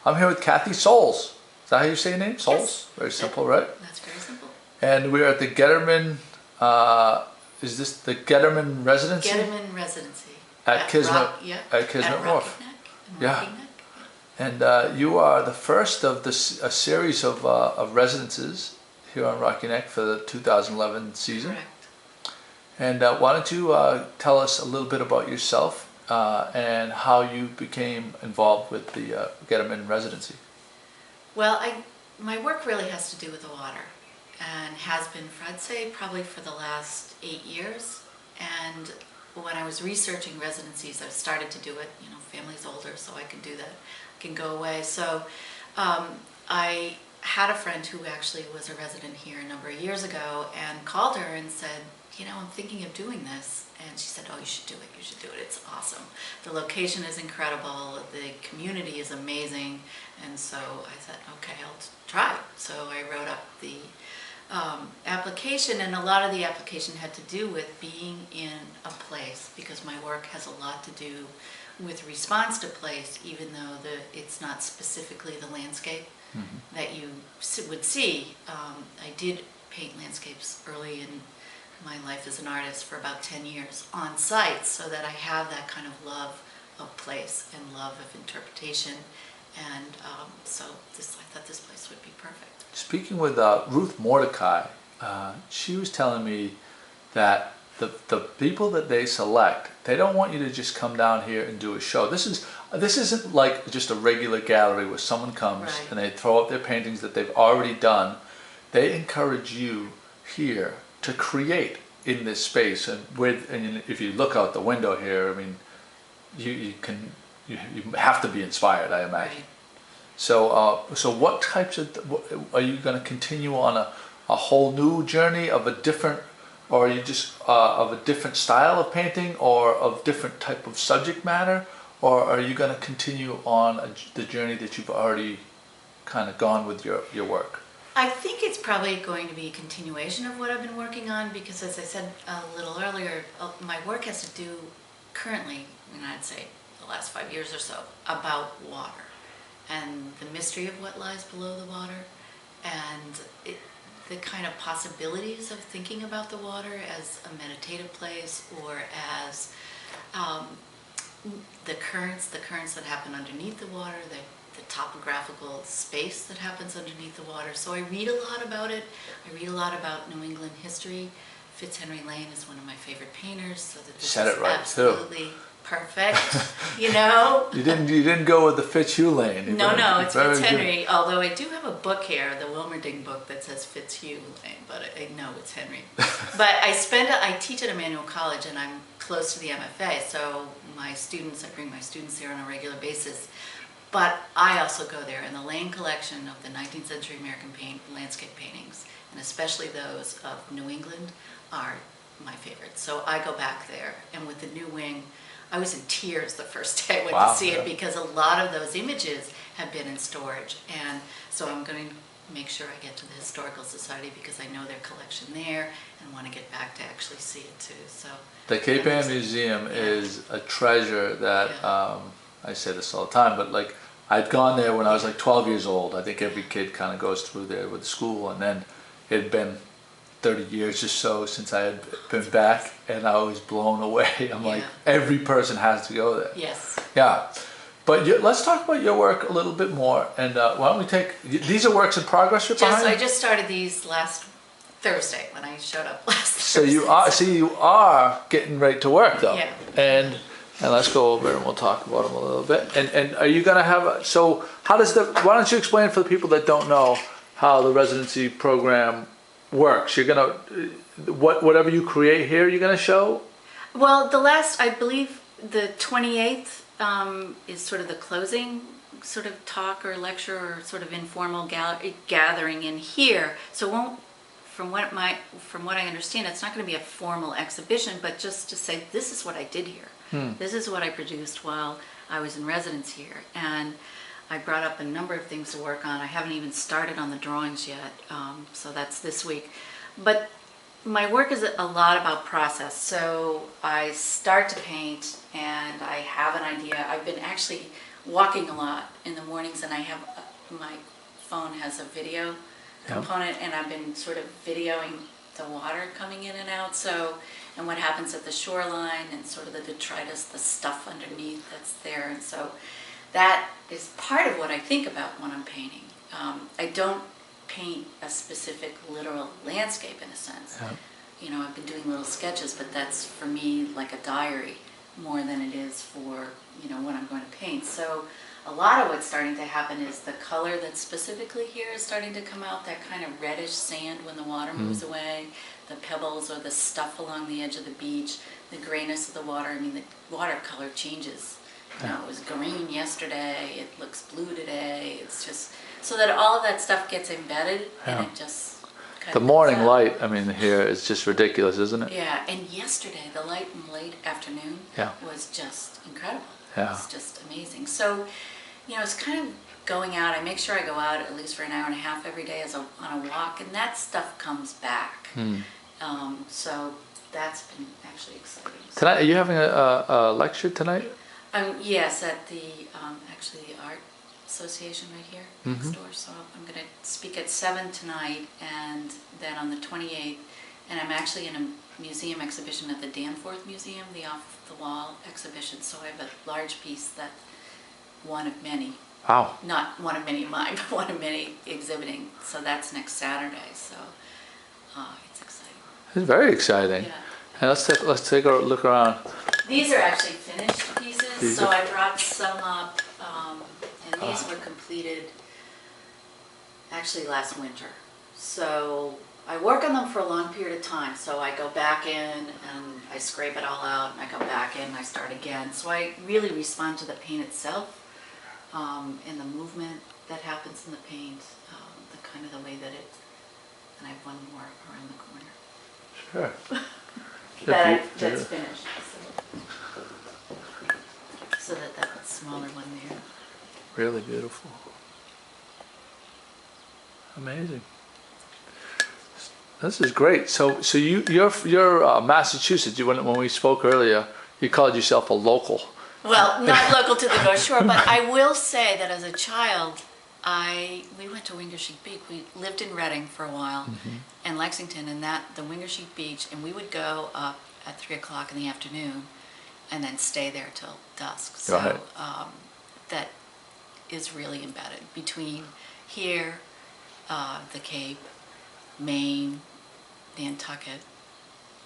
I'm here with Kathy Souls. Is that how you say your name? Souls? Yes. Very simple, right? That's very simple. And we're at the Goetemann, is this the Goetemann Residency? Goetemann Residency. At Kismet, Yeah. at Kismet At Wharf. Rocky Neck. Yeah. Rocky Neck. And you are the first of a series of residences here on Rocky Neck for the 2011 season. Correct. And why don't you tell us a little bit about yourself and how you became involved with the Goetemann Residency? Well, my work really has to do with the water, and has been for, I'd say, probably for the last 8 years. And when I was researching residencies, I've started to do it. You know, family's older, so I can do that. I can go away. So I had a friend who actually was a resident here a number of years ago, and called her and said, you know, I'm thinking of doing this. And she said, oh, you should do it. You should do it. It's awesome. The location is incredible. The community is amazing. And so I said, okay, I'll try. So I wrote up the application, and a lot of the application had to do with being in a place, because my work has a lot to do with response to place, even though it's not specifically the landscape that you would see. I did paint landscapes early in my life as an artist for about 10 years on site, so that I have that kind of love of place and love of interpretation. And so I thought this place would be perfect. Speaking with Ruth Mordecai, she was telling me that the people that they select, they don't want you to just come down here and do a show. This isn't like just a regular gallery where someone comes Right. and they throw up their paintings that they've already done. They encourage you here to create in this space, and if you look out the window here, I mean, you have to be inspired, I imagine. Right. So what types of, are you going to continue on a whole new journey of a different, or are you just of a different style of painting, or of different type of subject matter, or are you going to continue on the journey that you've already kind of gone with your work? I think it's probably going to be a continuation of what I've been working on, because as I said a little earlier, my work has to do currently, and I'd say the last 5 years or so, about water and the mystery of what lies below the water, and the kind of possibilities of thinking about the water as a meditative place, or as the currents that happen underneath the water, the topographical space that happens underneath the water. So I read a lot about it. I read a lot about New England history. Fitzhenry Lane is one of my favorite painters, so that this is right absolutely perfect. You know. You didn't go with the Fitzhugh Lane. No, it's Fitzhenry. Although I do have a book here, the Wilmerding book, that says Fitzhugh Lane, but I know it's Henry. But I teach at Emmanuel College, and I'm close to the MFA, so I bring my students there on a regular basis. But I also go there, and the Lane collection of the 19th century American landscape paintings, and especially those of New England, are my favorites. So I go back there, and with the new wing, I was in tears the first day I went to see it, because a lot of those images have been in storage. And so I'm going to make sure I get to the Historical Society, because I know their collection there and want to get back to actually see it too. So the Cape Ann Museum is a treasure that, I say this all the time, but like, I'd gone there when I was like 12 years old. I think every kid kind of goes through there with school, and then it had been 30 years or so since I had been back, and I was blown away. I'm like, every person has to go there. Yes. Yeah. But let's talk about your work a little bit more, and why don't we these are works in progress you're behind? I just started these last Thursday, when I showed up last So Thursday. you are getting right to work though. Yeah. And let's go over and we'll talk about them a little bit. And are you gonna have why don't you explain for the people that don't know how the residency program works? You're gonna, whatever you create here, you're gonna show? Well, I believe the 28th is sort of the closing sort of talk or lecture, or sort of informal gathering in here. So it won't, from what I understand, it's not going to be a formal exhibition, but just to say, this is what I did here. This is what I produced while I was in residence here. And I brought up a number of things to work on. I haven't even started on the drawings yet, so that's this week. But my work is a lot about process. So I start to paint, and I have an idea. I've been actually walking a lot in the mornings, and I have my phone has a video component, and I've been sort of videoing the water coming in and out. So, and what happens at the shoreline, and sort of the detritus, the stuff underneath that's there, and so that is part of what I think about when I'm painting. I don't paint a specific literal landscape in a sense. Yeah. You know, I've been doing little sketches, but that's for me like a diary more than it is for, you know, what I'm going to paint. So a lot of what's starting to happen is the color that's specifically here is starting to come out, that kind of reddish sand when the water moves away, the pebbles or the stuff along the edge of the beach, the grayness of the water. I mean, the water color changes. You know, it was green yesterday, it looks blue today. It's just so that all of that stuff gets embedded, and it just kind The of morning comes out. light, I mean, here is just ridiculous, isn't it? Yeah, and yesterday, the light in late afternoon was just incredible. Yeah. It's just amazing. So, you know, it's kind of going out. I make sure I go out at least for an hour and a half every day on a walk, and that stuff comes back. So that's been actually exciting. Tonight, are you having a lecture tonight? Yes, at the actually the Art Association right here next door. So I'm going to speak at 7 tonight, and then on the 28th, and I'm actually in a museum exhibition at the Danforth Museum, the off-the-wall exhibition. So I have a large piece that one of many. Wow. Not one of many of mine, but one of many exhibiting. So that's next Saturday. So it's exciting. It's very exciting. Yeah. And let's take a look around. These are actually finished pieces, so I brought some up, and these were completed actually last winter. So I work on them for a long period of time, so I go back in and I scrape it all out, and I go back in and I start again. So I really respond to the paint itself, and the movement that happens in the paint, the kind of the way that it, and I have one more around the corner. Sure. That's finished. So that smaller one there. Really beautiful. Amazing. This is great. So you're Massachusetts. When we spoke earlier, you called yourself a local. Well, not local to the North Shore, but I will say that as a child, we went to Wingersheek Beach. We lived in Reading for a while, and Lexington, and the Wingersheek Beach, and we would go up at 3 o'clock in the afternoon, and then stay there till dusk. So that is really embedded between here, the Cape, Maine, Nantucket.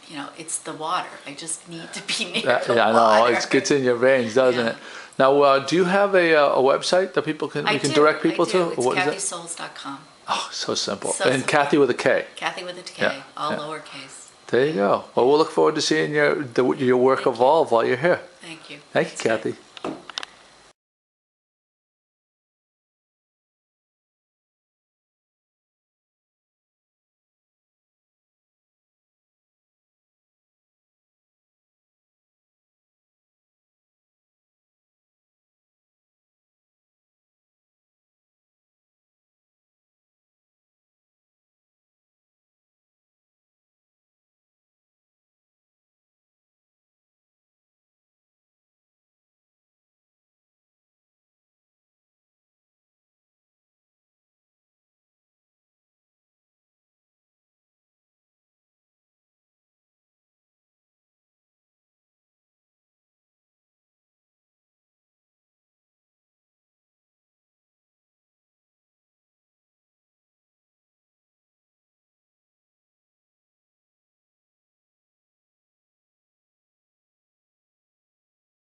You know, it's the water. I just need to be near the I know, water. it gets in your veins, doesn't it? Now, do you have a website that people can direct people to? It's What is it? kathysouls.com. Oh, so simple. So and simple. Kathy with a K. Kathy with a K, all yeah. lowercase. There you go. Well, we'll look forward to seeing your work evolve while you're here. Thank you. Thank you, That's good. Kathy.